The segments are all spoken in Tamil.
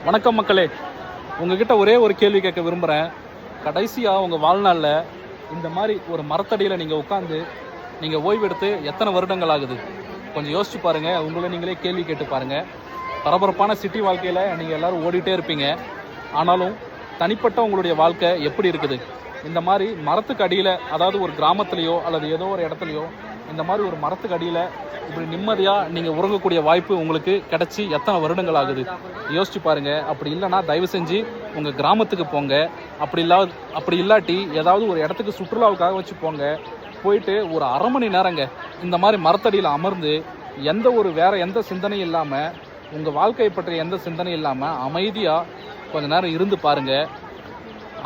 வணக்கம் மக்களே, உங்ககிட்ட ஒரே ஒரு கேள்வி கேட்க விரும்புகிறேன். கடைசியாக உங்கள் வாழ்நாளில் இந்த மாதிரி ஒரு மரத்தடியில் நீங்கள் உட்காந்து நீங்கள் ஓய்வெடுத்து எத்தனை வருடங்கள் ஆகுது? கொஞ்சம் யோசிச்சு பாருங்கள். உங்களை நீங்களே கேள்வி கேட்டு பாருங்கள். பரபரப்பான சிட்டி வாழ்க்கையில் நீங்கள் எல்லோரும் ஓடிட்டே இருப்பீங்க. ஆனாலும் தனிப்பட்ட உங்களுடைய வாழ்க்கை எப்படி இருக்குது? இந்த மாதிரி மரத்துக்கு அடியில், அதாவது ஒரு கிராமத்துலேயோ அல்லது ஏதோ ஒரு இடத்துலையோ இந்த மாதிரி ஒரு மரத்துக்கு அடியில் இப்படி நிம்மதியாக நீங்கள் உறங்கக்கூடிய வாய்ப்பு உங்களுக்கு கிடச்சி எத்தனை வருடங்கள் ஆகுது? யோசிச்சு பாருங்கள். அப்படி இல்லைன்னா தயவு செஞ்சு உங்கள் கிராமத்துக்கு போங்க. அப்படி இல்லாட்டி ஏதாவது ஒரு இடத்துக்கு சுற்றுலாவுக்காக வச்சு போங்க. போயிட்டு ஒரு அரை மணி நேரங்க இந்த மாதிரி மரத்தடியில் அமர்ந்து வேறு எந்த சிந்தனையும் இல்லாமல், உங்கள் வாழ்க்கையை பற்றிய எந்த சிந்தனையும் இல்லாமல் அமைதியாக கொஞ்ச நேரம் இருந்து பாருங்கள்.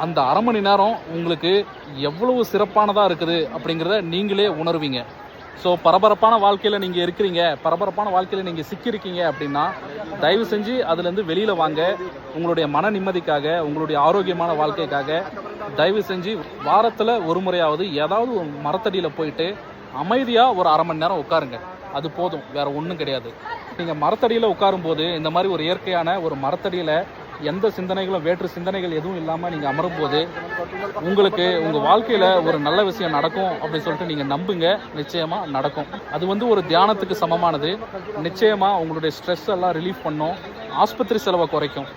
அந்த அரை மணி நேரம் உங்களுக்கு எவ்வளவு சிறப்பானதாக இருக்குது அப்படிங்கிறத நீங்களே உணர்வீங்க. ஸோ பரபரப்பான வாழ்க்கையில் நீங்கள் இருக்கிறீங்க, பரபரப்பான வாழ்க்கையில் நீங்கள் சிக்கியிருக்கீங்க அப்படின்னா தயவு செஞ்சு அதுலேருந்து வெளியில் வாங்க. உங்களுடைய மன நிம்மதிக்காக, உங்களுடைய ஆரோக்கியமான வாழ்க்கைக்காக தயவு செஞ்சு வாரத்தில் ஒரு முறையாவது ஏதாவது ஒரு மரத்தடியில் போயிட்டு அமைதியாக ஒரு அரை மணி நேரம் உட்காருங்க. அது போதும், வேறு ஒன்றும் கிடையாது. நீங்கள் மரத்தடியில் உட்காரும்போது இந்த மாதிரி ஒரு இயற்கையான ஒரு மரத்தடியில் எந்த சிந்தனைகளும், வேற்று சிந்தனைகள் எதுவும் இல்லாமல் நீங்கள் அமரும்போது உங்களுக்கு உங்கள் வாழ்க்கையில் ஒரு நல்ல விஷயம் நடக்கும் அப்படின்னு சொல்லிட்டு நீங்கள் நம்புங்க. நிச்சயமாக நடக்கும். அது ஒரு தியானத்துக்கு சமமானது. நிச்சயமாக உங்களுடைய ஸ்ட்ரெஸ் எல்லாம் ரிலீஃப் பண்ணும், ஆஸ்பத்திரி செலவை குறைக்கும்.